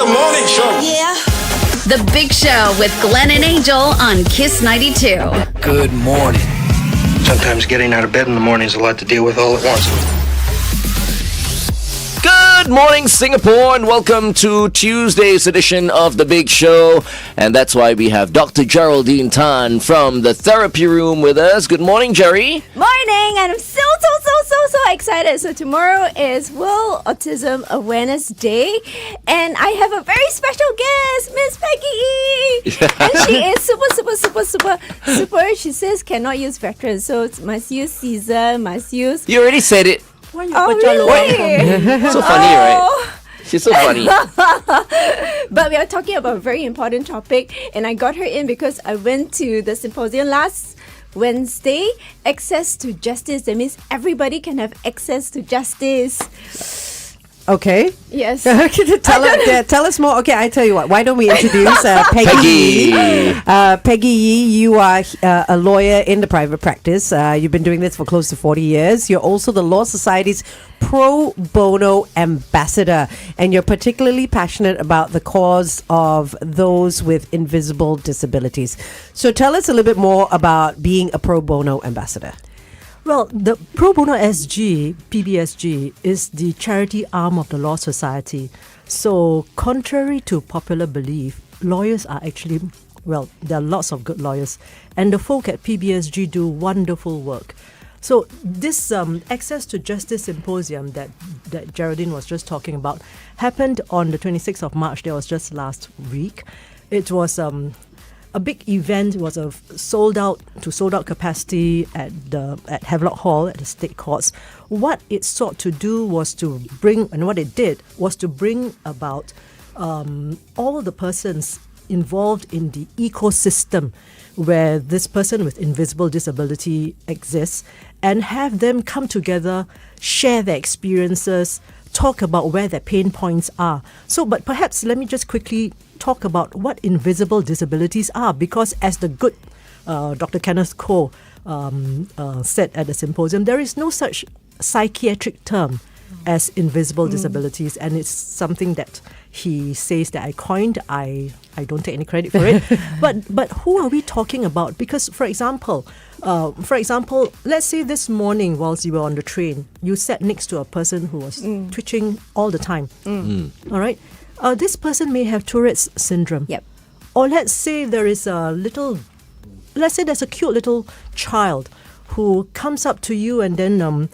The morning show. Yeah. The Big Show with Glenn and Angel on Kiss 92. Good morning. Sometimes getting out of bed in the morning is a lot to deal with all at once. Good morning, Singapore, and welcome to Tuesday's edition of The Big Show. And that's why we have Dr. Geraldine Tan from the therapy room with us. Good morning, Jerry. Morning, and I'm so excited. So tomorrow is World Autism Awareness Day, and I have a very special guest, Miss Peggy. And she is super. She says cannot use veterans, so must use Caesar, must use... You already said it. Oh, really? So funny, right? She's so funny. But we are talking about a very important topic, and I got her in because I went to the symposium last Wednesday. Access to justice. That means everybody can have access to justice. Okay. Yes. Tell us more. Okay, I tell you what. Why don't we introduce Peggy? Peggy, you are a lawyer in the private practice. You've been doing this for close to 40 years. You're also the Law Society's pro bono ambassador, and you're particularly passionate about the cause of those with invisible disabilities. So tell us a little bit more about being a pro bono ambassador. Well, the Pro Bono SG, PBSG, is the charity arm of the Law Society. So, contrary to popular belief, lawyers are actually, well, there are lots of good lawyers. And the folk at PBSG do wonderful work. So, this Access to Justice Symposium that Geraldine was just talking about happened on the 26th of March. That was just last week. It was... a big event. Was a sold out capacity at Havelock Hall at the State Courts. What it sought to do was to bring, and what it did was to bring about all the persons involved in the ecosystem where this person with invisible disability exists, and have them come together, share their experiences, talk about where their pain points are. So, but perhaps let me just quickly talk about what invisible disabilities are, because as the good Dr. Kenneth Koh said at the symposium, there is no such psychiatric term as invisible disabilities, and it's something that he says that I coined. I don't take any credit for it. but who are we talking about? Because for example, let's say this morning whilst you were on the train, you sat next to a person who was twitching all the time. All right. This person may have Tourette's syndrome. Yep. Or let's say there's a cute little child who comes up to you and then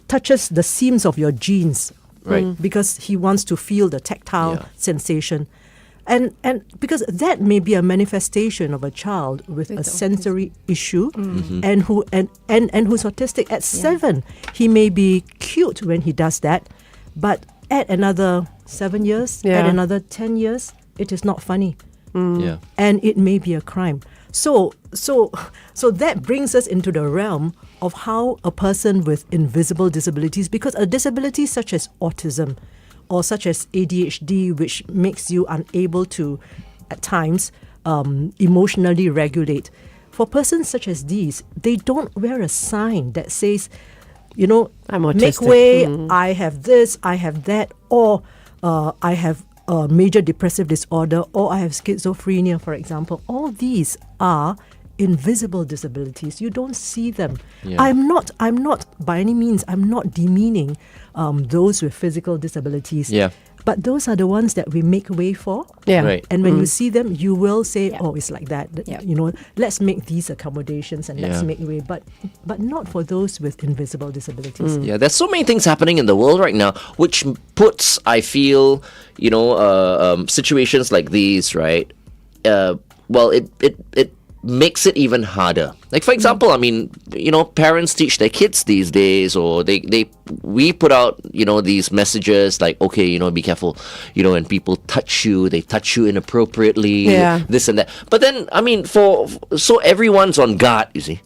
touches the seams of your jeans. Right. Because he wants to feel the tactile sensation. And because that may be a manifestation of a child with a sensory issue and who's autistic. At 7, he may be cute when he does that, but at another 7 years, at another 10 years, it is not funny. Yeah. And it may be a crime. So that brings us into the realm of how a person with invisible disabilities, because a disability such as autism or such as ADHD, which makes you unable to, at times, emotionally regulate, for persons such as these, they don't wear a sign that says, you know, I'm autistic. Make way, I have this, I have that, or I have a major depressive disorder, or I have schizophrenia, for example. All these are invisible disabilities. You don't see them. Yeah. I'm not by any means, I'm not demeaning those with physical disabilities. Yeah. But those are the ones that we make way for. Yeah. Right. And when you see them, you will say, oh, it's like that. Yeah. You know, let's make these accommodations and let's make way. But not for those with invisible disabilities. Yeah, there's so many things happening in the world right now, which puts, I feel, situations like these, right? It makes it even harder. Like, for example, I mean, parents teach their kids these days, or we put out, these messages like, okay, be careful, when people touch you, they touch you inappropriately, this and that. But then, I mean, so everyone's on guard, you see.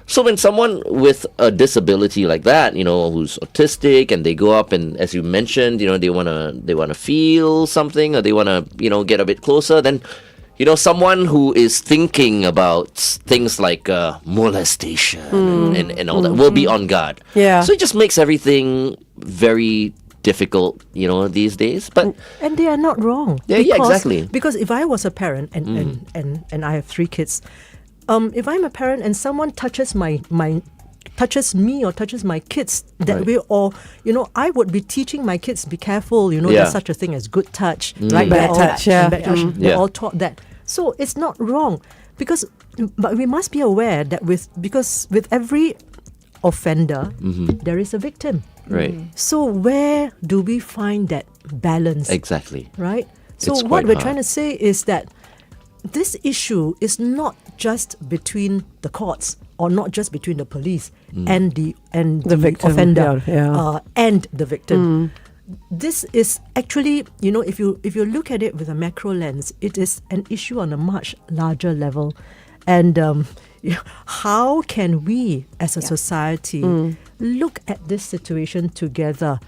So when someone with a disability like that, who's autistic, and they go up and, as you mentioned, they wanna feel something, or they wanna, get a bit closer, then someone who is thinking about things like molestation and all that will be on guard. Yeah. So it just makes everything very difficult, these days. But And they are not wrong. Yeah, exactly. Because if I was a parent and I have 3 kids, if I'm a parent and someone touches touches me or touches my kids that Right. way, or I would be teaching my kids, be careful, Yeah. there's such a thing as good touch, right? Bad We're touch, all, yeah. and bad touch. Mm. We're Yeah. all taught that. So it's not wrong, but we must be aware that with every offender there is a victim. right, So where do we find that balance? exactly. Right? So It's what quite we're hard. trying to say is that this issue is not just between the courts or not just between the police and the victim, offender yeah. and the victim. This is actually, if you look at it with a macro lens, it is an issue on a much larger level. And how can we as a society look at this situation together?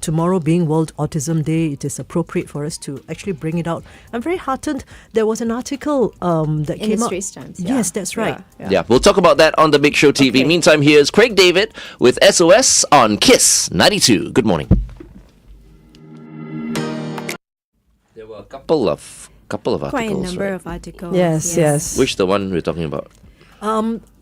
Tomorrow being World Autism Day, it is appropriate for us to actually bring it out. I'm very heartened. There was an article that In came the out. Straits Times, yeah. Yes, that's right. Yeah, we'll talk about that on the Big Show TV. Okay. Meantime, here's Craig David with SOS on Kiss 92. Good morning. There were a couple of articles. Quite a number right? of articles. Yes. Which the one we're talking about?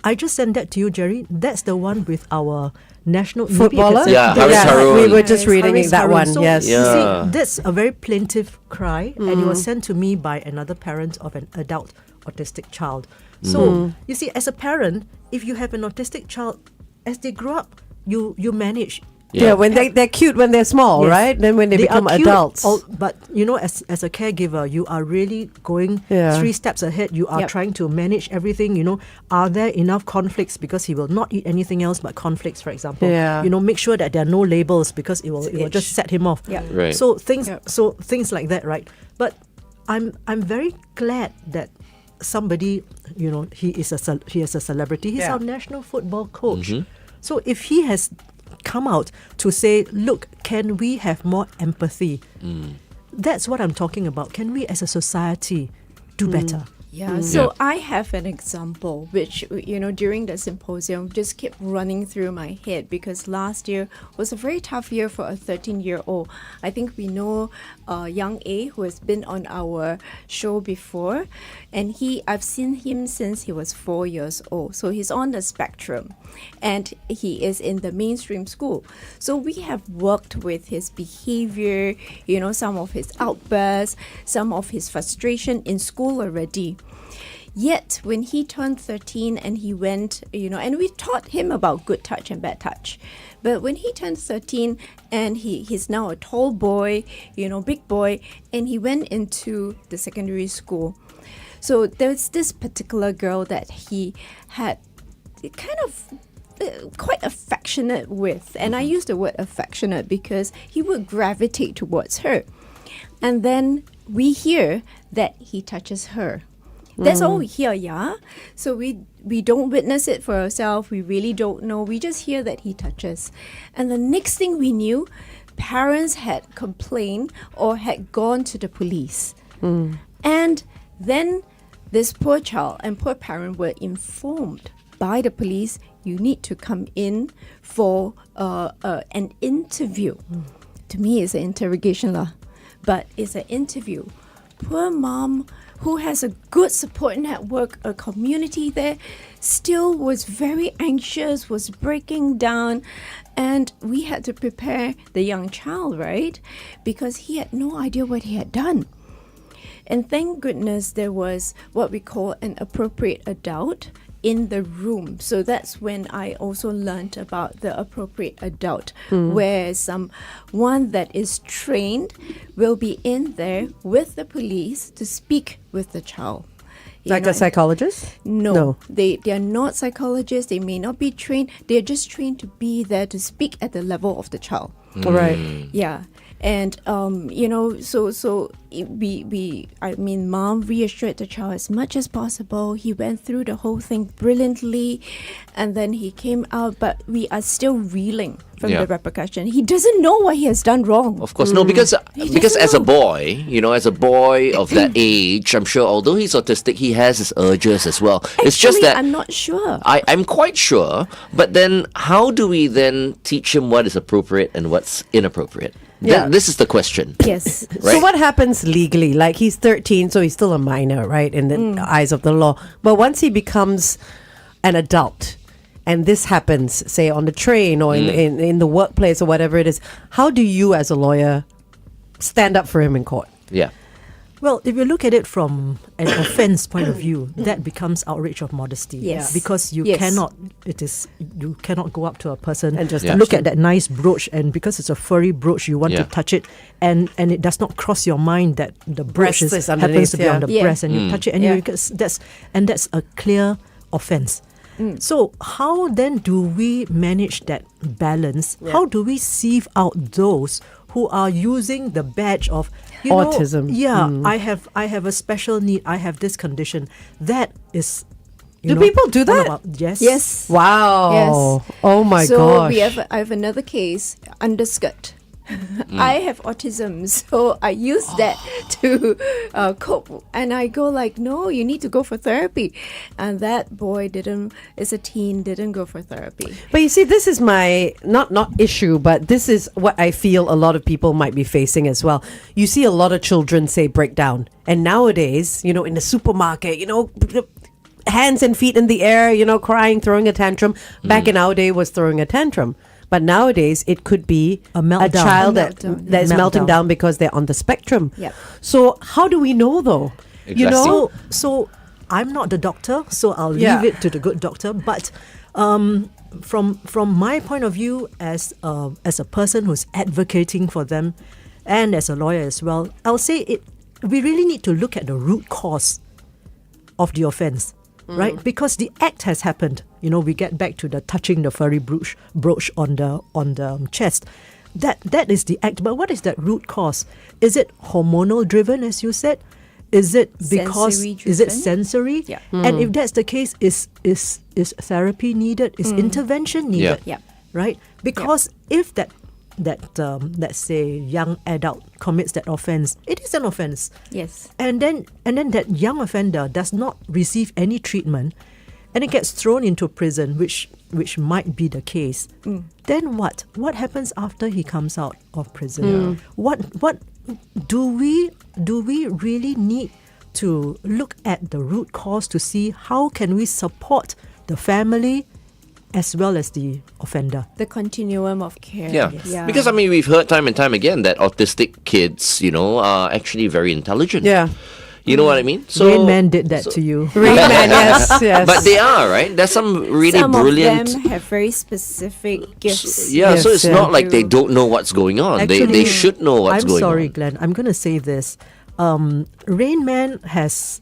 I just sent that to you, Jerry. That's the one with our national maybe I could Footballer? say- Yeah, Haris Yeah, Harun. we were just reading Haris that Harun. one. So, Yes. you Yeah. see, that's a very plaintive cry, and it was sent to me by another parent of an adult autistic child. So, you see, as a parent, if you have an autistic child, as they grow up, you manage. Yeah, when they're cute when they're small, Yes. right? Then when they become are cute, adults. but as a caregiver, you are really going Yeah. 3 steps ahead. You are Yep. trying to manage everything. Are there enough conflicts because he will not eat anything else but conflicts, for example? Yeah. Make sure that there are no labels because it will just set him off. Yep. Right. So things Yep. things like that, right? But I'm very glad that somebody, he is a celebrity. He's Yeah. our national football coach. So if he has come out to say, look, can we have more empathy? That's what I'm talking about. Can we as a society do better? Yeah, so I have an example which, during the symposium just kept running through my head because last year was a very tough year for a 13-year-old. I think we know young A, who has been on our show before, and I've seen him since he was 4 years old. So he's on the spectrum and he is in the mainstream school. So we have worked with his behavior, some of his outbursts, some of his frustration in school already. Yet, when he turned 13 and he went, and we taught him about good touch and bad touch. But when he turned 13 and he's now a tall boy, big boy, and he went into the secondary school. So there's this particular girl that he had kind of quite affectionate with. And I use the word affectionate because he would gravitate towards her. And then we hear that he touches her. That's all we hear, yeah? So we don't witness it for ourselves. We really don't know. We just hear that he touches. And the next thing we knew, parents had complained or had gone to the police. And then this poor child and poor parent were informed by the police, you need to come in for an interview. To me, it's an interrogation, but it's an interview. Poor mom, who has a good support network, a community there, still was very anxious, was breaking down, and we had to prepare the young child, right? Because he had no idea what he had done. And thank goodness there was what we call an appropriate adult in the room. So that's when I also learned about the appropriate adult, where someone that is trained will be in there with the police to speak with the child. Like a psychologist? No. They are not psychologists. They may not be trained. They are just trained to be there to speak at the level of the child. Right. Yeah. And mom reassured the child as much as possible. He went through the whole thing brilliantly, and then he came out, but we are still reeling from Yeah. the repercussion. He doesn't know what he has done wrong. Of course, no, because doesn't as a know. boy, as a boy of that age, I'm sure although he's autistic, he has his urges as well. It's just Actually, that I'm not sure. I'm quite sure, but then how do we then teach him what is appropriate and what's inappropriate? Yeah. This is the question. Yes. Right. So what happens legally? Like he's 13, so he's still a minor, right, in the eyes of the law. But once he becomes an adult, and this happens, say on the train or in the workplace or whatever it is, how do you as a lawyer stand up for him in court? Yeah. Well, if you look at it from an offence point of view, that becomes outrage of modesty. Yes. Because you Yes. you cannot go up to a person And just look touch at that nice brooch, and because it's a furry brooch, you want to Yeah. touch it, and it does not cross your mind that the brooch Breast is happens underneath, to be yeah. on the Yeah. breast, and you touch it, and Yeah. that's a clear offence. So how then do we manage that balance? How do we sieve out those who are using the badge of Autism. I have a special need, I have this condition? That is Do people do all that? about- yes. Yes. Wow. Yes. Oh my so gosh. I have another case, underskirt. I have autism, so I use that to cope. And I go like, no, you need to go for therapy. And that boy is a teen, didn't go for therapy. But you see, this is my not issue, but this is what I feel a lot of people might be facing as well. You see a lot of children say break down, and nowadays, in the supermarket, hands and feet in the air, crying, throwing a tantrum. Back in our day was throwing a tantrum. But nowadays, it could be A meltdown. child A meltdown, that is melting Meltdown. down because they're on the spectrum. Yep. So how do we know, though? Exactly. So I'm not the doctor, so I'll Yeah. leave it to the good doctor. But from my point of view, as a person who's advocating for them, and as a lawyer as well, I'll say we really need to look at the root cause of the offence, right? Because the act has happened. We get back to the touching the furry brooch on the chest. That is the act. But what is that root cause? Is it hormonal driven, as you said? Is it because Sensory is it driven? sensory? Yeah. And if that's the case, is therapy needed? Is intervention needed? Yeah. Right? Because if that let's say young adult commits that offence, it is an offence. Yes. And then that young offender does not receive any treatment, and it gets thrown into prison, which might be the case. Then what? What happens after he comes out of prison? What do we really need to look at the root cause to see how can we support the family as well as the offender? The continuum of care. Yeah. Yeah. Because we've heard time and time again that autistic kids, are actually very intelligent. Yeah. You know what I mean? Rain Man did that to you. Rain Man, yes. But they are, right? There's some really Some brilliant. of them have very specific gifts. Yeah, so Yes, it's not like they don't know what's going on. They should know what's I'm going sorry, on. Glenn. I'm going to say this. Rain Man has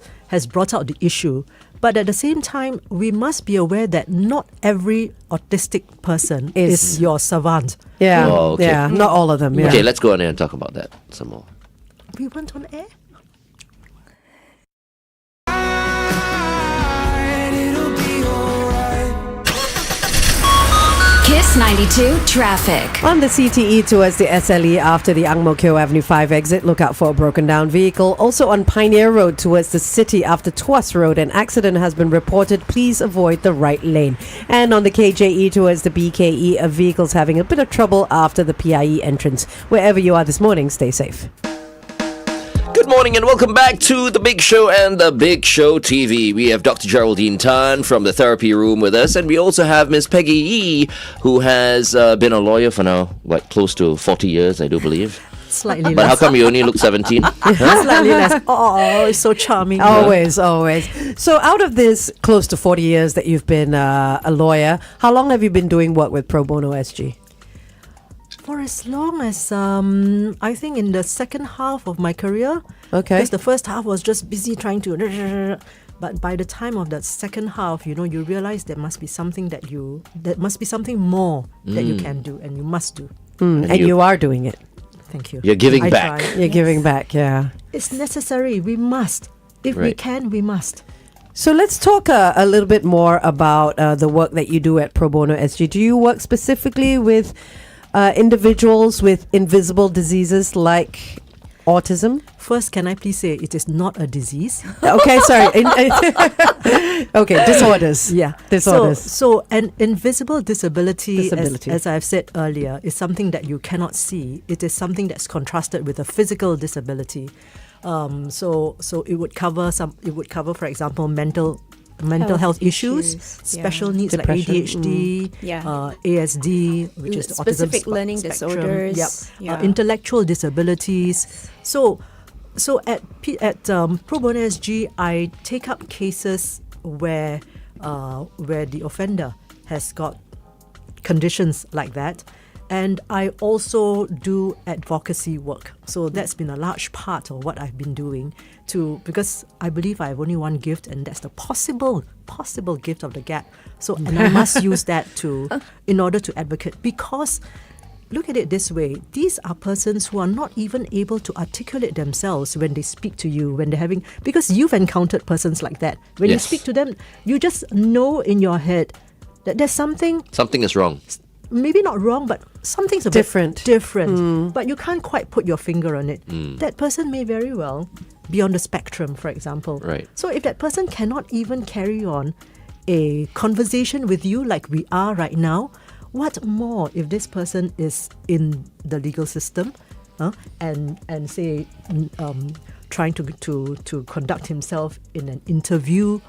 brought out the issue, but at the same time, we must be aware that not every autistic person is your savant. Yeah. Oh, okay. Yeah. Not all of them. Yeah. Okay, let's go on there and talk about that some more. We went on air. Kiss 92 traffic. On the CTE towards the SLE after the Ang Mo Kio Avenue 5 exit, look out for a broken down vehicle. Also on Pioneer Road towards the city after Tuas Road, an accident has been reported. Please avoid the right lane. And on the KJE towards the BKE, a vehicle's having a bit of trouble after the PIE entrance. Wherever you are this morning, stay safe. Good morning and welcome back to The Big Show and The Big Show TV. We have Dr. Geraldine Tan from the therapy room with us, and we also have Miss Peggy Yee, who has been a lawyer for now, close to 40 years, I do believe. Slightly But how less. come you only look 17? Slightly less. Oh, it's so charming. Always. So out of this close to 40 years that you've been a lawyer, how long have you been doing work with Pro Bono SG? For as long as I think in the second half of my career. Okay. Because the first half was just busy trying to. But by the time of that second half, you realize there must be something more that you can do and you must do. And you are doing it. Thank you. You're giving I back. try. You're giving back, yeah. It's necessary. We must. If we Right. can, we must. So let's talk a little bit more about the work that you do at Pro Bono SG. Do you work specifically with individuals with invisible diseases like autism? First, can I please say it is not a disease? Okay, sorry. Okay, disorders. Yeah. Disorders. So an invisible disability, Disability. As I've said earlier, is something that you cannot see. It is something that's contrasted with a physical disability. So it would cover for example, mental health issues, special needs Depression, like ADHD, ASD, which is the Specific autism learning spectrum. disorders. Yep. Yeah. Intellectual disabilities. So at Pro Bono SG, I take up cases where the offender has got conditions like that. And I also do advocacy work. So that's been a large part of what I've been doing because I believe I have only one gift, and that's the possible gift of the gap. So, and I must use that in order to advocate, because look at it this way, these are persons who are not even able to articulate themselves when they speak to you, when they're having, because you've encountered persons like that. When you Yes. speak to them, you just know in your head that there's something Something is wrong. maybe not wrong, but something's a Different. bit different. But you can't quite put your finger on it. That person may very well be on the spectrum, for example. Right. So if that person cannot even carry on a conversation with you like we are right now, what more if this person is in the legal system and say trying to conduct himself in an interview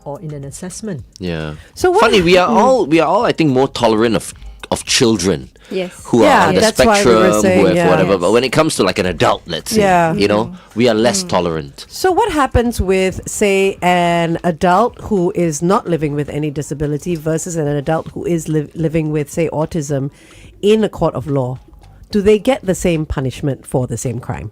or in an assessment? Yeah. So what- funny, we are all I think more tolerant of children. Yes. Who Yeah, are on the that's why we were spectrum, saying, who have yeah. whatever. Yes. But when it comes to like an adult, let's say, Yeah. we are less tolerant. So what happens with, say, an adult who is not living with any disability versus an adult who is living with, say, autism in a court of law? Do they get the same punishment for the same crime?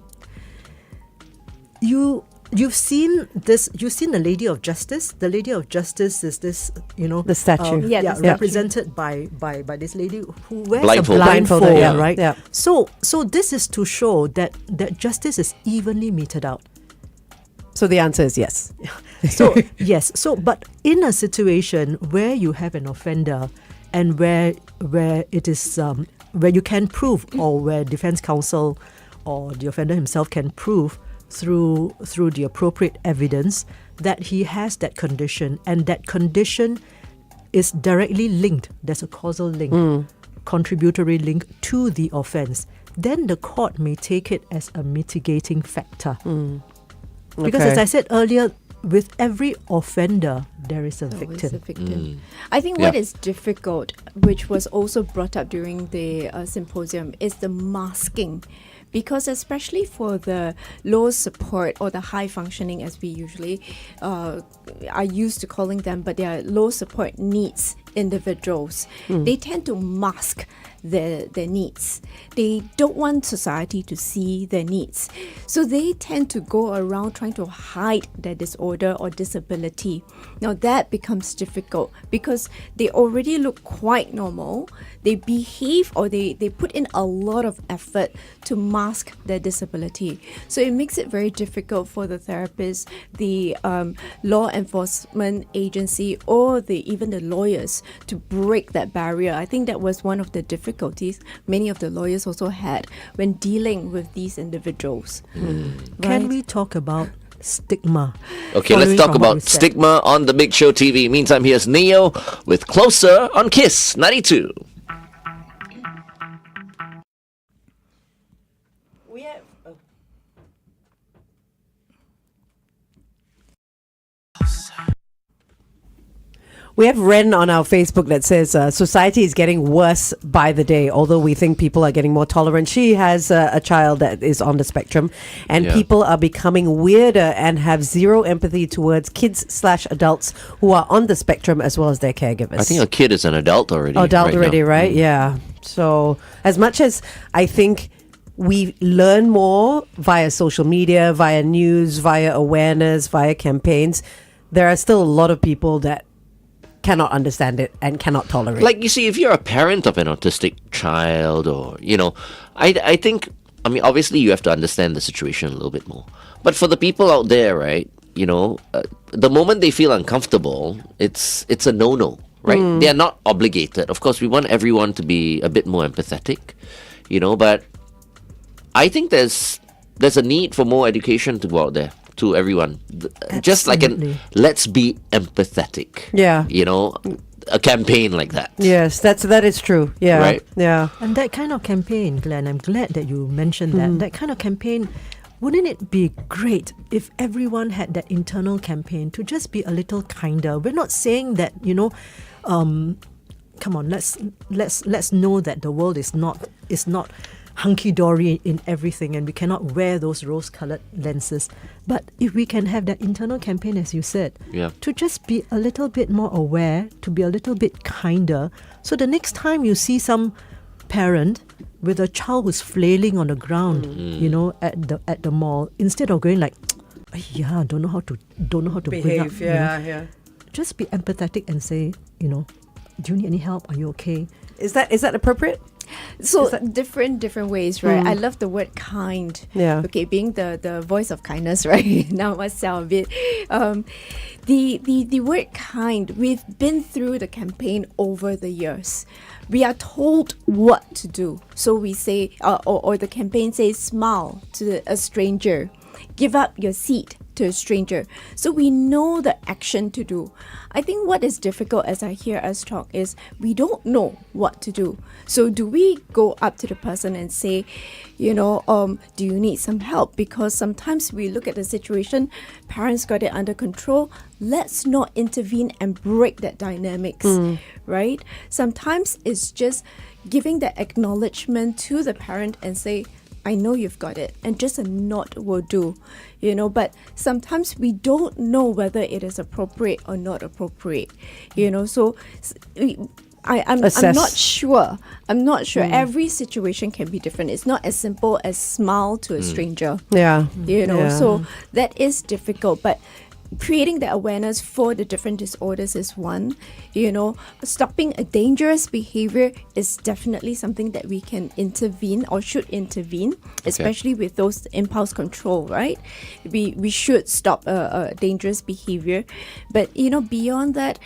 You've seen this. You've seen the Lady of Justice. The Lady of Justice is this, The statue. Yeah, the statue. represented by this lady who wears Blindfold. a blindfold, Blindfolded, yeah. right? Yeah. So this is to show that justice is evenly meted out. So the answer is yes. So yes. So but in a situation where you have an offender and where it is where you can prove, or where defense counsel or the offender himself can prove through the appropriate evidence that he has that condition, and that condition is directly linked, there's a causal link, contributory link to the offence, then the court may take it as a mitigating factor. Because Okay. as I said earlier, with every offender there is a Always victim. a victim. I think what Yeah. is difficult, which was also brought up during the symposium, is the masking. Because especially for the low support or the high functioning, as we usually are used to calling them, but they are low support needs individuals, they tend to mask their needs. They don't want society to see their needs. So they tend to go around trying to hide their disorder or disability. Now that becomes difficult because they already look quite normal. They behave, or they put in a lot of effort to mask their disability. So it makes it very difficult for the therapist, the law enforcement agency, or even the lawyers to break that barrier. I think that was one of the difficulties many of the lawyers also had when dealing with these individuals. Can we talk about stigma? Okay, Following let's talk from what about we said. stigma on the Big Show TV. Meantime, here's Neo with Closer on Kiss 92. We have Ren on our Facebook that says society is getting worse by the day, although we think people are getting more tolerant. She has a child that is on the spectrum, and Yeah. people are becoming weirder and have zero empathy towards kids/adults who are on the spectrum as well as their caregivers. I think a kid is an adult already. adult right already, now. right? Yeah. So as much as I think we learn more via social media, via news, via awareness, via campaigns, there are still a lot of people that cannot understand it and cannot tolerate. Like, you see, if you're a parent of an autistic child, or I think I mean, obviously you have to understand the situation a little bit more. But for the people out there, right, the moment they feel uncomfortable, it's a no-no, right? They are not obligated. Of course, we want everyone to be a bit more empathetic, but I think there's a need for more education to go out there to everyone. Just like let's be empathetic. Yeah. A campaign like that. Yes, that is true. Yeah. Right. Yeah. And that kind of campaign, Glenn, I'm glad that you mentioned that. That kind of campaign, wouldn't it be great if everyone had that internal campaign to just be a little kinder? We're not saying that, come on, let's know that the world is not hunky-dory in everything and we cannot wear those rose-coloured lenses. But if we can have that internal campaign, as you said, to just be a little bit more aware, to be a little bit kinder, so the next time you see some parent with a child who's flailing on the ground, at the mall, instead of going like, yeah, don't know how to bring up, Behave. just be empathetic and say, do you need any help? Are you okay? Is that appropriate? So different ways, right? I love the word kind. Yeah. Okay, being the voice of kindness, right? Now it must sound a bit. The word kind, we've been through the campaign over the years. We are told what to do. So we say, or the campaign says, smile to a stranger. Give up your seat to a stranger. So we know the action to do. I think what is difficult as I hear us talk is we don't know what to do. So do we go up to the person and say, do you need some help? Because sometimes we look at the situation, parents got it under control. Let's not intervene and break that dynamics, right? Sometimes it's just giving the acknowledgement to the parent and say, I know you've got it, and just a nod will do, but sometimes we don't know whether it is appropriate or not appropriate, so I'm not sure. Every situation can be different. It's not as simple as smile to a stranger. Yeah. So that is difficult, but creating the awareness for the different disorders is one. Stopping a dangerous behavior is definitely something that we can intervene or should intervene, especially with those impulse control, right? We should stop a dangerous behavior. But, beyond that,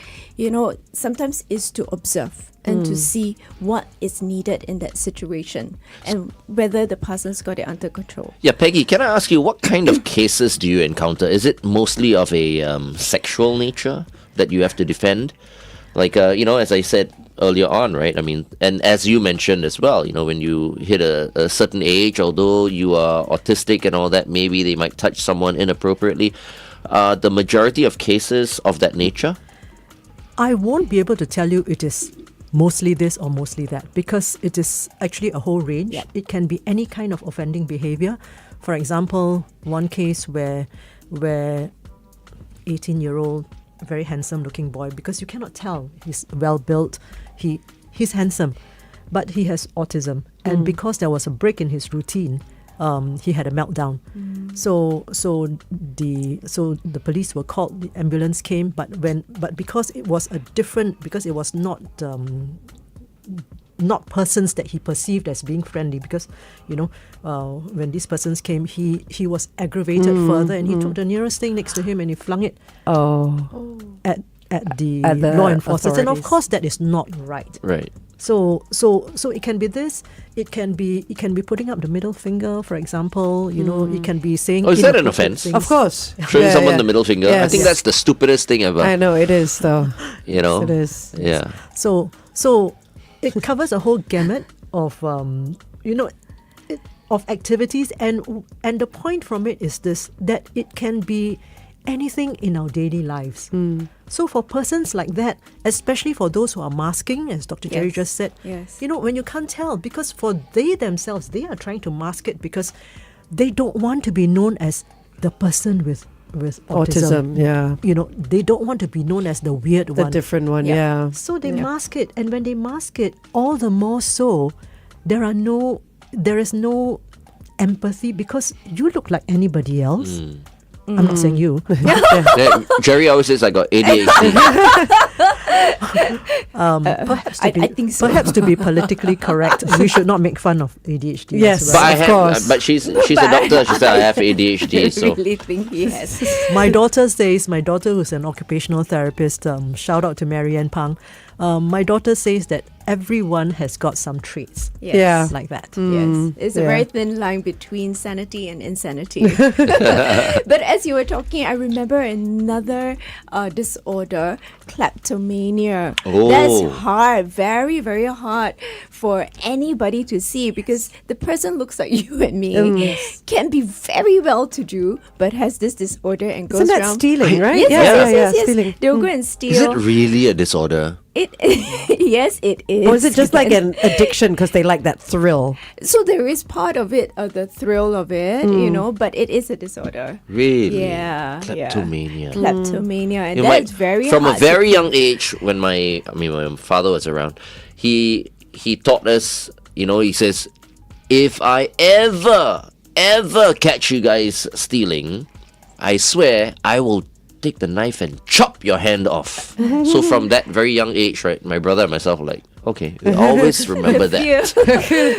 sometimes is to observe and to see what is needed in that situation and whether the person's got it under control. Yeah, Peggy, can I ask you, what kind of cases do you encounter? Is it mostly of a sexual nature that you have to defend? Like, as I said earlier on, right? I mean, and as you mentioned as well, when you hit a certain age, although you are autistic and all that, maybe they might touch someone inappropriately. The majority of cases of that nature? I won't be able to tell you it is mostly this or mostly that, because it is actually a whole range. Yep. It can be any kind of offending behavior. For example, one case where 18-year-old, very handsome looking boy, because you cannot tell, he's well built, he's handsome, but he has autism, and because there was a break in his routine, he had a meltdown. So the police were called, the ambulance came, but because it was because it was not persons that he perceived as being friendly, because when these persons came, he was aggravated further, and he took the nearest thing next to him and he flung it at the law enforcement, and of course that is not right. Right. So it can be this. It can be putting up the middle finger, for example. It can be saying. Oh, is that an offense? things. Of course. Showing someone the middle finger. Yes. I think that's the stupidest thing ever. I know it is, though. Yes, it is. Yeah. So it covers a whole gamut of of activities, and the point from it is this, that it can be anything in our daily lives. So for persons like that, especially for those who are masking, as Dr. Jerry just said, when you can't tell, because for they themselves, they are trying to mask it because they don't want to be known as the person with autism. Yeah. They don't want to be known as the weird one. The different one, yeah. So they mask it, and when they mask it, all the more so, there is no empathy, because you look like anybody else. I'm not saying you. Yeah, Jerry always says I got ADHD. Perhaps I think so. Perhaps to be politically correct, we should not make fun of ADHD. Yes. as But well. I Of have, course. but she's a doctor. She said I have ADHD. I So really think he has. My daughter, who's an occupational therapist, shout out to Marianne Pang. My daughter says that everyone has got some traits Yes. Yeah. like that. Yes, it's a yeah. very thin line between sanity and insanity. But as you were talking, I remember another disorder, kleptomania. Oh. That's hard, very, very hard for anybody to see because the person looks like you and me, can be very well-to-do, but has this disorder and goes Isn't that around. stealing, right? Yes, yes. Stealing. They'll go and steal. is it really a disorder? It yes, it is. Or is it just like Yes. an addiction because they like that thrill? So there is part of it, the thrill of it, but it is a disorder. Really? Yeah, Kleptomania. Kleptomania, and You know, that's very from hard a very young age when my father was around, he taught us, he says, if I ever catch you guys stealing, I swear I will take the knife and chop your hand off. So from that very young age, right, my brother and myself were like, okay, we always remember that.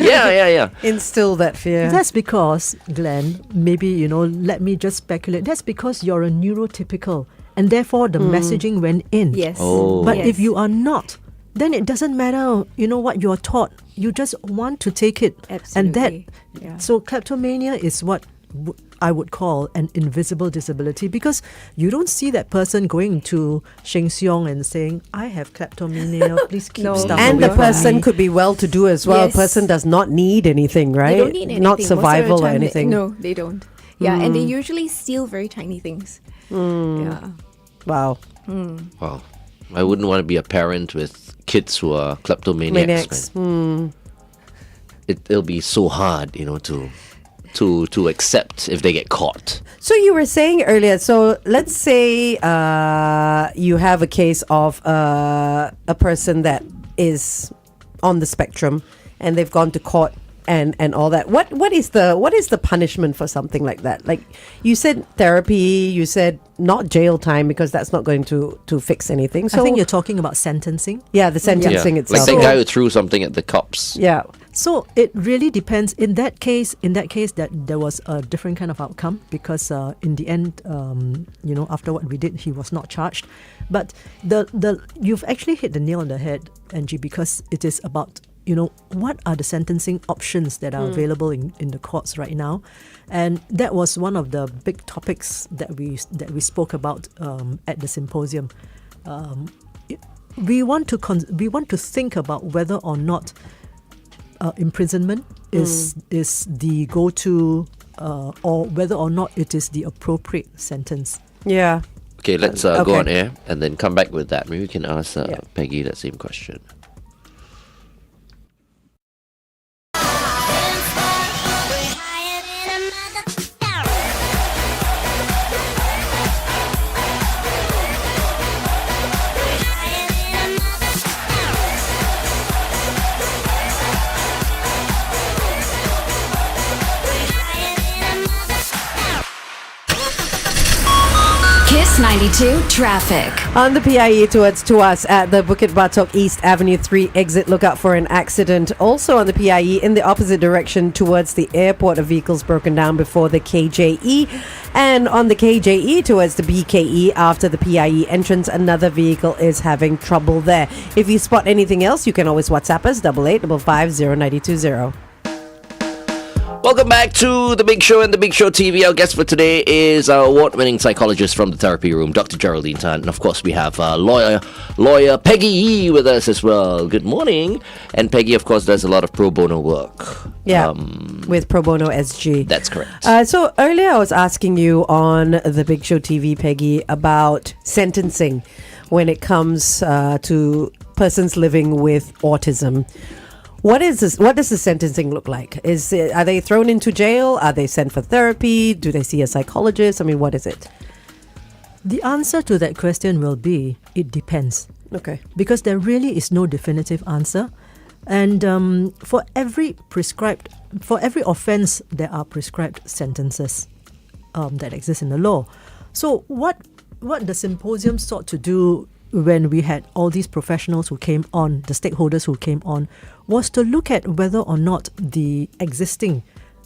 Yeah. Instill that fear. That's because, Glenn, maybe, let me just speculate. That's because you're a neurotypical and therefore the messaging went in. Yes. Oh. But Yes. if you are not, then it doesn't matter, what you're taught. You just want to take it. And that, Absolutely. Yeah. so kleptomania is what I would call an invisible disability because you don't see that person going to Sheng Siong and saying, I have kleptomania, please keep No. stuff And away the from person me." could be well-to-do as well. Yes. A person does not need anything, right? They don't need anything. Not Most of the survival or time anything. No, they don't. Yeah, and they usually steal very tiny things. Yeah. Wow. Wow. I wouldn't want to be a parent with kids who are kleptomaniacs. Maniacs. Man. It'll be so hard, to accept if they get caught. So you were saying earlier, so let's say you have a case of a person that is on the spectrum and they've gone to court and all that. What is the punishment for something like that? Like you said therapy, you said not jail time because that's not going to fix anything. So I think you're talking about sentencing. yeah, the sentencing Like itself. that guy who threw something at the cops. Yeah. So it really depends. In that case, that there was a different kind of outcome because in the end, after what we did, he was not charged. But you've actually hit the nail on the head, Angie, because it is about what are the sentencing options that are available in the courts right now, and that was one of the big topics that we spoke about at the symposium. We want to think about whether or not imprisonment is the go-to, or whether or not it is the appropriate sentence. Yeah. Okay, let's Okay. go on air and then come back with that. Maybe we can ask Yeah. Peggy that same question. Kiss 92 traffic. On the PIE to us at the Bukit Batok East Avenue 3 exit, look out for an accident. Also on the PIE in the opposite direction towards the airport, a vehicle's broken down before the KJE. And on the KJE towards the BKE after the PIE entrance, another vehicle is having trouble there. If you spot anything else, you can always WhatsApp us 8855 Welcome back to The Big Show and The Big Show TV. Our guest for today is our award-winning psychologist from the therapy room, Dr. Geraldine Tan. And of course, we have lawyer Peggy Yee with us as well. Good morning. And Peggy, of course, does a lot of pro bono work. Yeah, with Pro Bono SG. That's correct. So earlier I was asking you on the Big Show TV, Peggy, about sentencing when it comes to persons living with autism. What is this? What does the sentencing look like? Are they thrown into jail? Are they sent for therapy? Do they see a psychologist? I mean, what is it? The answer to that question will be, it depends. Okay. Because there really is no definitive answer. And for every offence, there are prescribed sentences that exist in the law. So what the symposium sought to do when we had all these professionals who came on, the stakeholders who came on, was to look at whether or not the existing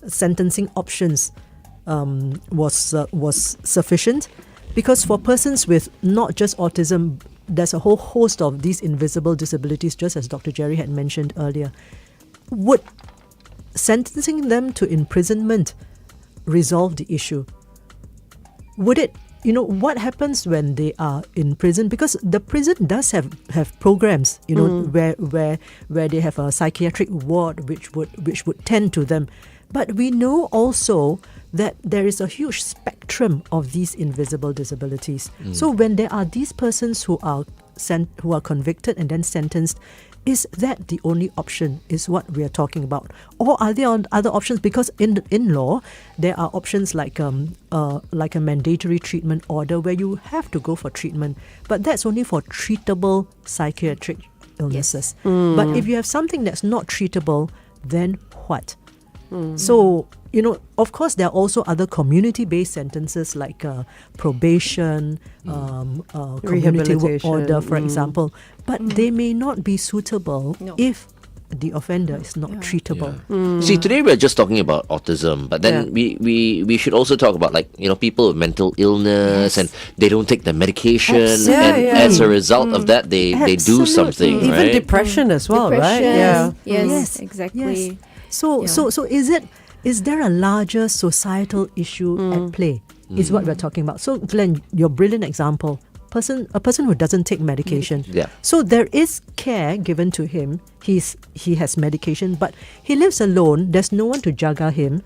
sentencing options was sufficient. Because for persons with not just autism, there's a whole host of these invisible disabilities, just as Dr. Jerry had mentioned earlier. Would sentencing them to imprisonment resolve the issue? Would it, what happens when they are in prison? Because the prison does have programs, where they have a psychiatric ward which would tend to them. But we know also that there is a huge spectrum of these invisible disabilities. So when there are these persons who are convicted and then sentenced, is that the only option, is what we are talking about? Or are there other options? Because in law, there are options like a mandatory treatment order where you have to go for treatment, but that's only for treatable psychiatric illnesses. But if you have something that's not treatable, then what? So, of course, there are also other community-based sentences like probation, community work order, for example. But they may not be suitable if the offender is not treatable. See, today we're just talking about autism, but then we should also talk about people with mental illness and they don't take their medication, as a result of that they do something, Even right? depression as well, right? Yeah. Yes, Yes, exactly. yes. So is there a larger societal issue at play? Is what we're talking about. So Glenn, your brilliant example, a person who doesn't take medication. Yeah. So there is care given to him. He has medication, but he lives alone. There's no one to jaga him.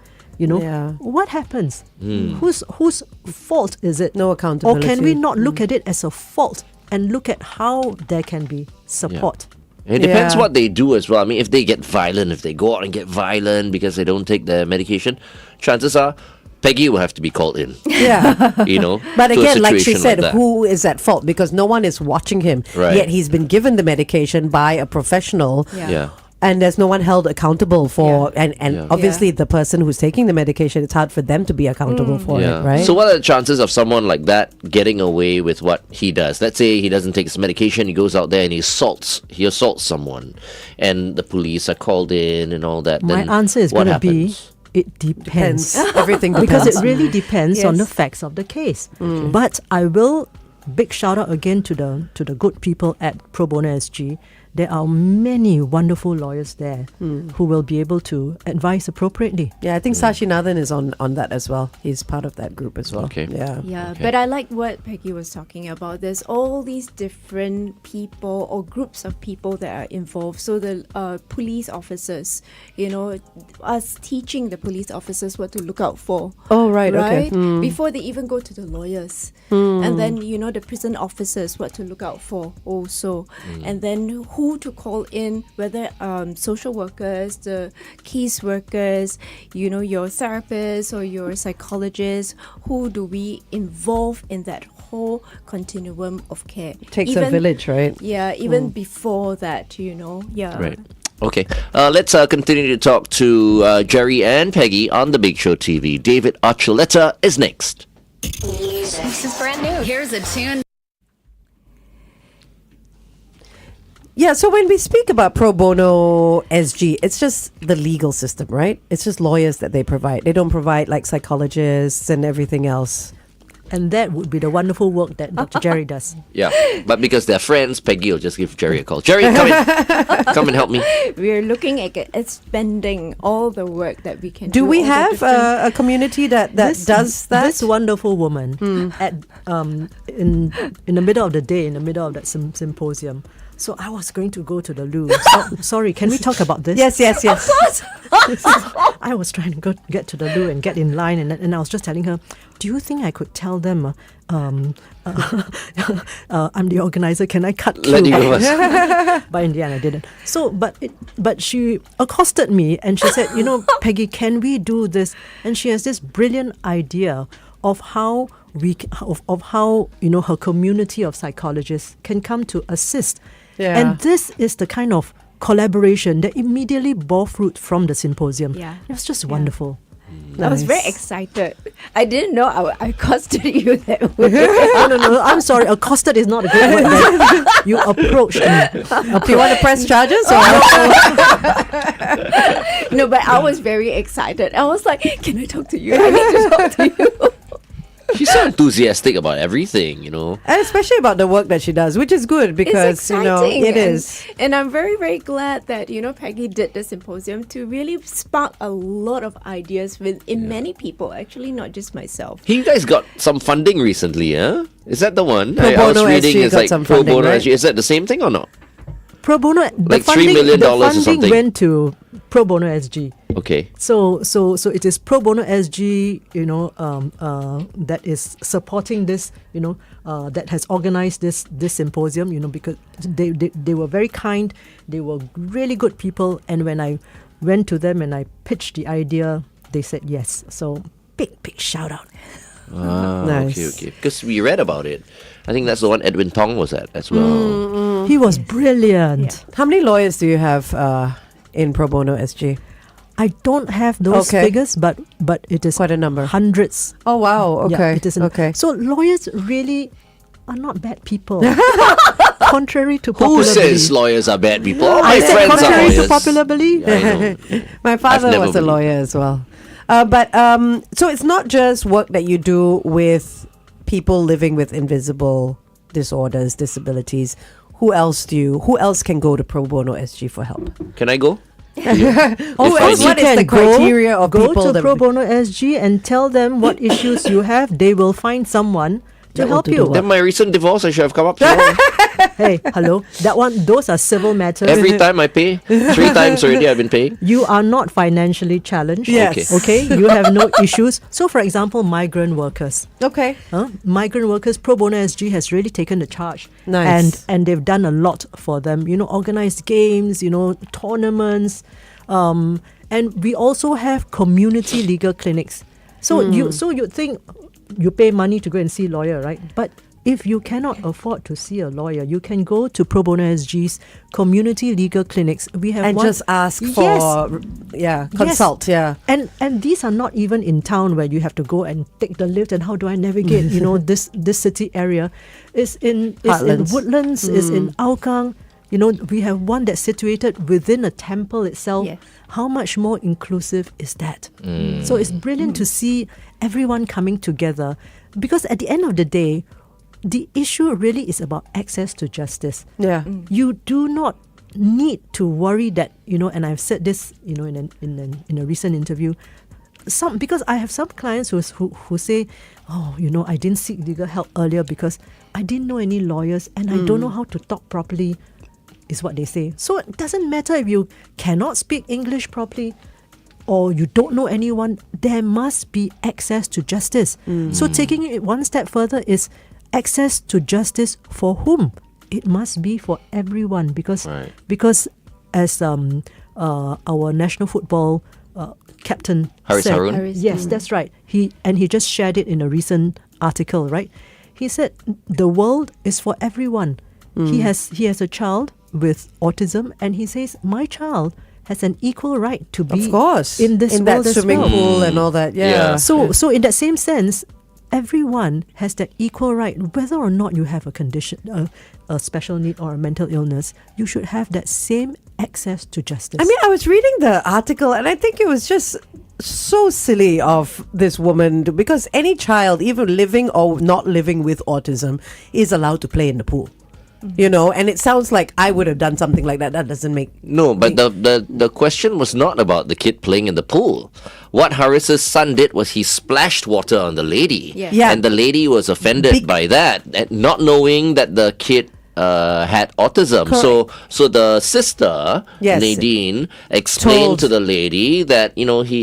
What happens? Whose fault is it? No accountability. Or can we not look at it as a fault and look at how there can be support? It depends what they do as well. I mean, if they get violent, if they go out and get violent because they don't take their medication, chances are Peggy will have to be called in. Yeah. But to a again, like she situation said, that. who is at fault? Because no one is watching him. Right. Yet he's been given the medication by a professional. Yeah. And there's no one held accountable for, and obviously the person who's taking the medication, it's hard for them to be accountable for it, right? So what are the chances of someone like that getting away with what he does? Let's say he doesn't take his medication, he goes out there and he assaults someone, and the police are called in and all that. My then answer is what going to be, happens? it depends. Everything depends. Because it really depends on the Yes. facts of the case. But I will big shout out again to the good people at Pro Bono SG. There are many wonderful lawyers there who will be able to advise appropriately. Yeah, I think Sashinathan is on that as well. He's part of that group as well. Okay. Yeah. Yeah, Okay. but I like what Peggy was talking about. There's all these different people or groups of people that are involved. So the police officers, us teaching the police officers what to look out for. Oh, right, okay. Before they even go to the lawyers. And then, the prison officers, what to look out for also. And then who to call in, whether social workers, the case workers, your therapists or your psychologists, who do we involve in that whole continuum of care? Takes a village, right? Yeah, even before that, yeah. Right. Okay. Let's continue to talk to Jerry and Peggy on The Big Show TV. David Archuleta is next. This is brand new. Here's a tune. Yeah, so when we speak about Pro Bono SG, it's just the legal system, right? It's just lawyers that they provide. They don't provide like psychologists and everything else. And that would be the wonderful work that Dr. Jerry does. Yeah. But because they're friends, Peggy will just give Jerry a call. Jerry, come in. Come and help me. We're looking at expanding all the work that we can do. Do we all the have different- a community that does that? This wonderful woman at in the middle of the day, in the middle of that symposium. So I was going to go to the loo. Sorry, can we talk about this? Yes. I was trying to get to the loo and get in line, and I was just telling her, do you think I could tell them I'm the organizer, can I cut queue? Let you go first. But in the end I didn't. So but she accosted me and she said, Peggy, can we do this? And she has this brilliant idea of how her community of psychologists can come to assist. Yeah. And this is the kind of collaboration that immediately bore fruit from the symposium. Yeah. It was just wonderful. I was very Nice. excited. I didn't know I accosted you that way. No, I'm sorry. Accosted is not a good word. Then. You approached me. Do you want to press charges? Or? No, but I was very excited. I was like, can I talk to you? I need to talk to you. She's so enthusiastic about everything, you know. And especially about the work that she does, which is good because, It's you know, exciting. it is. And I'm very, very glad that, Peggy did the symposium to really spark a lot of ideas in many people, actually, not just myself. You guys got some funding recently, huh? Is that the one? Pro I was bono reading SG it's got like some pro funding, bono right? SG. Is that the same thing or not? Pro bono, the Like $3 funding, million the or funding something. went to Pro Bono SG. Okay. So it is Pro Bono SG, that is supporting this, that has organized this symposium, because they were very kind, they were really good people, and when I went to them and I pitched the idea, they said yes. So big shout out. Nice. Okay. Because we read about it. I think that's the one Edwin Tong was at as well. He was brilliant. How many lawyers do you have in Pro Bono SG? I don't have those Okay. figures, but it is Quite a number. hundreds. Oh, wow. Okay. Yeah, it is okay. So lawyers really are not bad people. Contrary to Who popular says belief. lawyers are bad people? All my I said friends are contrary to lawyers. popular belief. Yeah, I know. My father never was a believed. lawyer as well. So it's not just work that you do with people living with invisible disorders, disabilities. Who else can go to Pro Bono SG for help? Can I go? Who If I else? need- What is the criteria of go people to that Pro Bono SG and tell them what issues you have. They will find someone to That will help do the you. work. Then my recent divorce, I should have come up tomorrow. Hey, hello. Those are civil matters. Every time I pay, 3 times already I've been paying. You are not financially challenged. Yes. Okay. You have no issues. So, for example, migrant workers. Okay. Migrant workers, Pro Bono SG has really taken the charge. Nice. And they've done a lot for them. Organized games, tournaments. And we also have community legal clinics. So you think you pay money to go and see a lawyer, right? But if you cannot afford to see a lawyer, you can go to Pro Bono SG's community legal clinics. We have And one, just ask for, consult, Yes. And these are not even in town where you have to go and take the lift and how do I navigate, this city area. It's in Heartlands. Woodlands, it's in Hougang. We have one that's situated within a temple itself. Yes. How much more inclusive is that? So it's brilliant to see everyone coming together, because at the end of the day, the issue really is about access to justice. Yeah. You do not need to worry that, and I've said this, in a recent interview, because I have some clients who say, I didn't seek legal help earlier because I didn't know any lawyers and I don't know how to talk properly, is what they say. So it doesn't matter if you cannot speak English properly or you don't know anyone, there must be access to justice. So taking it one step further is access to justice for whom? It must be for everyone, because as our national football captain Haris said, Harun? yes, that's right. He just shared it in a recent article, right? He said the world is for everyone. He has a child with autism, and he says my child has an equal right to be Of course. in this in world that as swimming well. pool and all that. Yeah. Yeah. So in that same sense, everyone has that equal right, whether or not you have a condition, a special need or a mental illness. You should have that same access to justice. I mean, I was reading the article and I think it was just so silly of this woman because any child, even living or not living with autism, is allowed to play in the pool. And it sounds like I would have done something like that. That doesn't make No, but the question was not about the kid playing in the pool. What Haris's son did was he splashed water on the lady. Yeah. Yeah. And the lady was offended by that, and not knowing that the kid had autism. So the sister, Yes. Nadine, explained Told. to the lady that,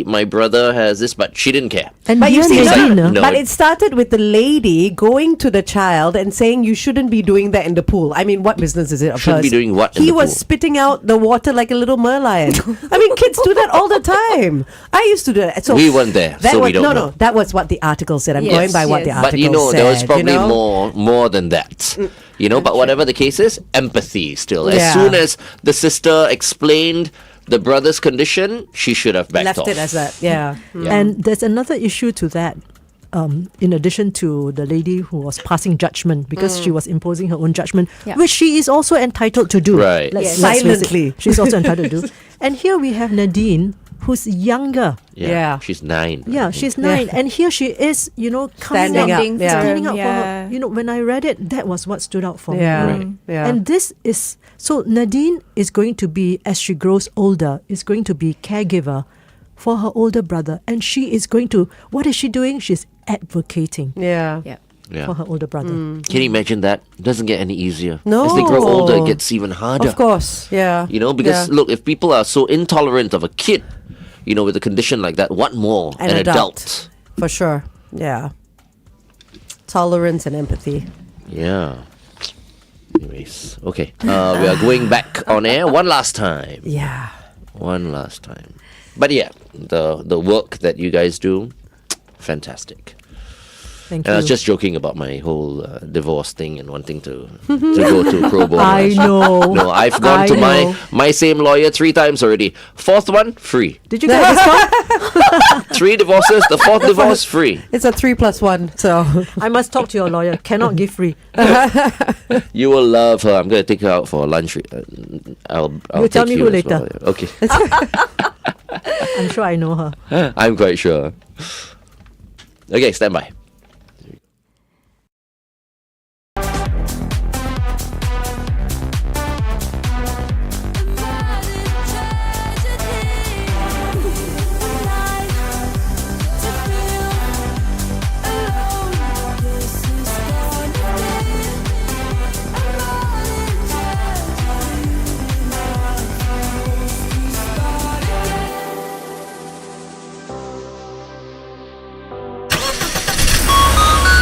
my brother has this, but she didn't care. and But you here see, Nadine, No. but it started with the lady going to the child and saying you shouldn't be doing that in the pool. I mean, what business is it of Shouldn't hers? be doing what in He the was pool? spitting out the water like a little merlion. I mean, kids do that all the time. I used to do that. So We weren't there, that so we was, don't no, know. that was what the article said. I'm Yes, going by what the yes. article But said. there was probably you know? more than that. But whatever the case is, empathy still. As Yeah. soon as the sister explained the brother's condition, she should have backed Left off. it as that. Yeah. And there's another issue to that. In addition to the lady who was passing judgment because she was imposing her own judgment, Yeah. which she is also entitled to do. Right. Let's Yes. face it. Silently. She's also entitled to do. And here we have Nadine, who's younger. Yeah. She's 9. Yeah, she's 9. And here she is, coming Standing up. up. Standing Yeah. Standing up for Yeah. her. When I read it, that was what stood out for Yeah. me. Right. Yeah. And this is, so Nadine is going to be, as she grows older, is going to be caregiver for her older brother. And she is going to, what is she doing? She's advocating Yeah. Yeah. Yeah. for her older brother. Can you imagine that? It doesn't get any easier. No. As they grow older, it gets even harder. Of course. Yeah. Because Yeah. look, if people are so intolerant of a kid, with a condition like that, what more? An adult. For sure. Yeah. Tolerance and empathy. Yeah. Anyways, okay. We are going back on air one last time. Yeah. One last time. But yeah, the work that you guys do, fantastic. Thank And I you. was just joking about my whole divorce thing and wanting to go to pro bono. I know. No, I've gone I to know. my same lawyer 3 times already. 4th one, free. Did you get a discount? 3 divorces, the 4th divorce, free. It's a 3+1. So I must talk to your lawyer. Cannot give free. You will love her. I'm going to take her out for a lunch. I'll You'll tell take me you who as well. later. Okay. I'm sure I know her. I'm quite sure. Okay, stand by.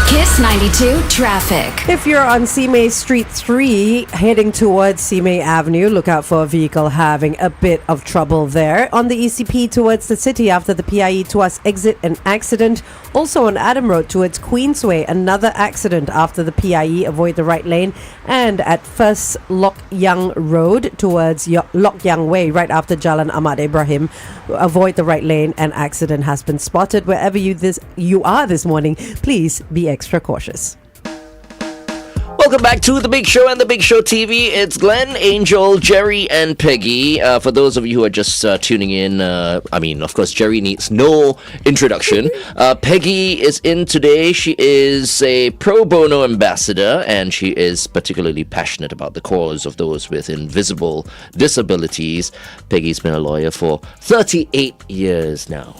Kiss 92 traffic. if you're on Simei Street 3 heading towards Simei Avenue, look out for a vehicle having a bit of trouble there. On the ECP towards the city after the PIE Tuas exit, an accident. Also on Adam Road towards Queensway, another accident after the PIE, avoid the right lane. And at First Lok Yang Road towards Lok Yang Way, right after Jalan Ahmad Ibrahim, avoid the right lane. An accident has been spotted. Wherever you are this morning, please be extra cautious. Welcome back to The Big Show and The Big Show TV. It's Glenn, Angel, Jerry, and Peggy. For those of you who are just tuning in, of course, Jerry needs no introduction. Peggy is in today. She is a pro bono ambassador, and she is particularly passionate about the cause of those with invisible disabilities. Peggy's been a lawyer for 38 years now.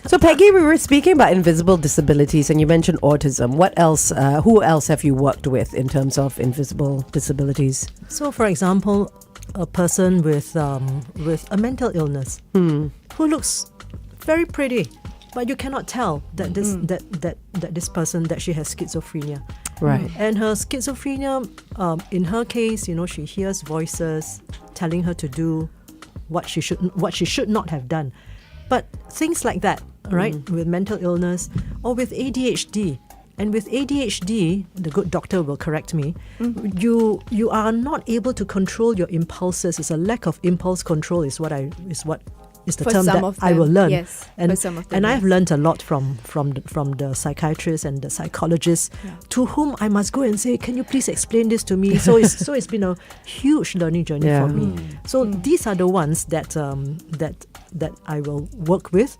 So, Peggy, we were speaking about invisible disabilities, and you mentioned autism. What else? Who else have you worked with in terms of invisible disabilities? So, for example, a person with a mental illness who looks very pretty, but you cannot tell that this person that she has schizophrenia. Right. And her schizophrenia, in her case, she hears voices telling her to do what she should not have done. But things like that, right, with mental illness or with ADHD. And with ADHD, the good doctor will correct me, you are not able to control your impulses. It's a lack of impulse control is the For term some that of I will them, learn. yes. And, For some of them, and I've yes. learned a lot from the psychiatrists and the psychologists to whom I must go and say, can you please explain this to me? So it's been a huge learning journey Yeah. for me. So these are the ones that I will work with.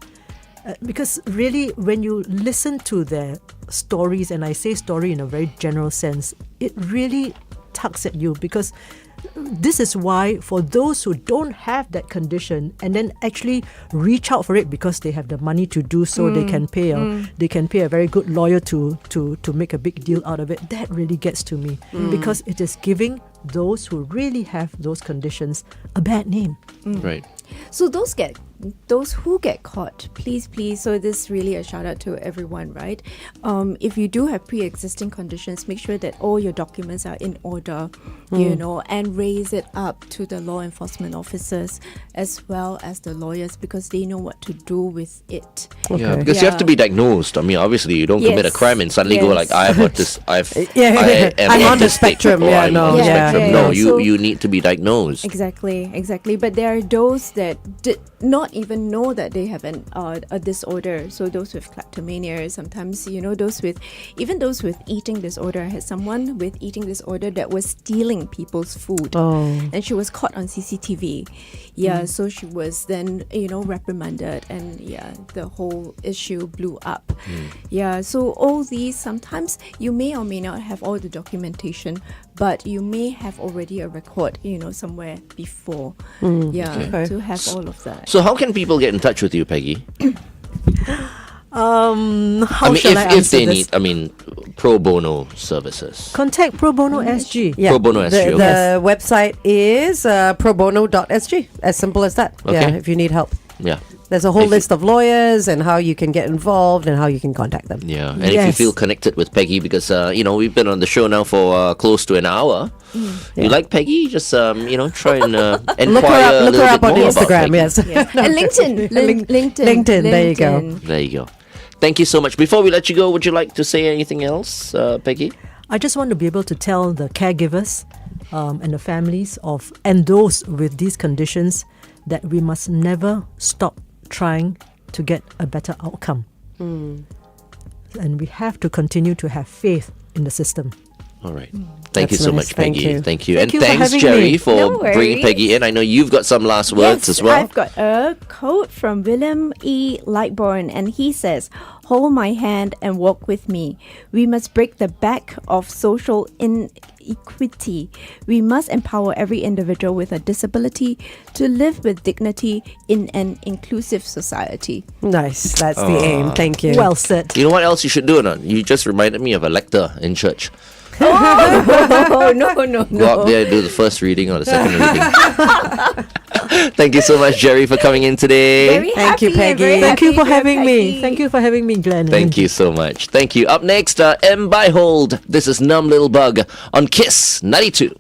Because really, when you listen to their stories, and I say story in a very general sense, it really tugs at you, because this is why for those who don't have that condition and then actually reach out for it because they have the money to do so, they can pay a very good lawyer to make a big deal out of it. That really gets to me because it is giving those who really have those conditions a bad name. Right. So those get those who get caught, please, so this is really a shout out to everyone, right? If you do have pre-existing conditions, make sure that all your documents are in order, and raise it up to the law enforcement officers as well as the lawyers, because they know what to do with it. Yeah, because you have to be diagnosed. I mean, obviously, you don't commit a Yes. crime and suddenly go like, I have autism. I am I'm on the autistic, spectrum. or Yeah, I'm no, on the yeah. spectrum. Yeah, No, yeah. So- you need to be diagnosed. Exactly. But there are those that did not even know that they have a disorder. So those with kleptomania, sometimes, those with eating disorder. I had someone with eating disorder that was stealing people's food. And she was caught on CCTV. Yeah, so she was then, reprimanded, and the whole issue blew up. Yeah, so all these, sometimes you may or may not have all the documentation, but you may have already a record, somewhere before. To have all of that. So how can people get in touch with you, Peggy? How I mean, shall I if answer they this? need, pro bono services. Contact Pro Bono SG. Yeah. Pro bono SG, The website is probono.sg. As simple as that. Okay. Yeah, if you need help. Yeah. There's a whole If you- list of lawyers and how you can get involved and how you can contact them. Yeah, and if you Yes. feel connected with Peggy, because we've been on the show now for close to an hour. You like Peggy? Just try and inquire Look her a up little bit on more about Instagram. Peggy. Yes. And LinkedIn. LinkedIn, there you go. There you go. Thank you so much. Before we let you go, would you like to say anything else, Peggy? I just want to be able to tell the caregivers and the families and those with these conditions that we must never stop trying to get a better outcome. And we have to continue to have faith in the system. All right. Thank you That's so nice. much, Thank Peggy. you. Thank you. Thank And you for thanks, having Jerry, me. for No bringing worries. Peggy in. I know you've got some last words Yes, as well. I've got a quote from William E. Lightbourne, and he says, "Hold my hand and walk with me. We must break the back of social inequity. We must empower every individual with a disability to live with dignity in an inclusive society." Nice. That's the aim. Thank you. Well said. You know what else you should do or not? You just reminded me of a lector in church. Oh, no. Go up there, do the first reading or the second reading. Thank you so much, Jerry, for coming in today. Very Thank you, happy and Peggy. very Thank you happy for dear having me. Peggy. Thank you for having me, Glenn. Thank you so much. Thank you. Up next, M by Hold. This is Numb Little Bug on Kiss 92.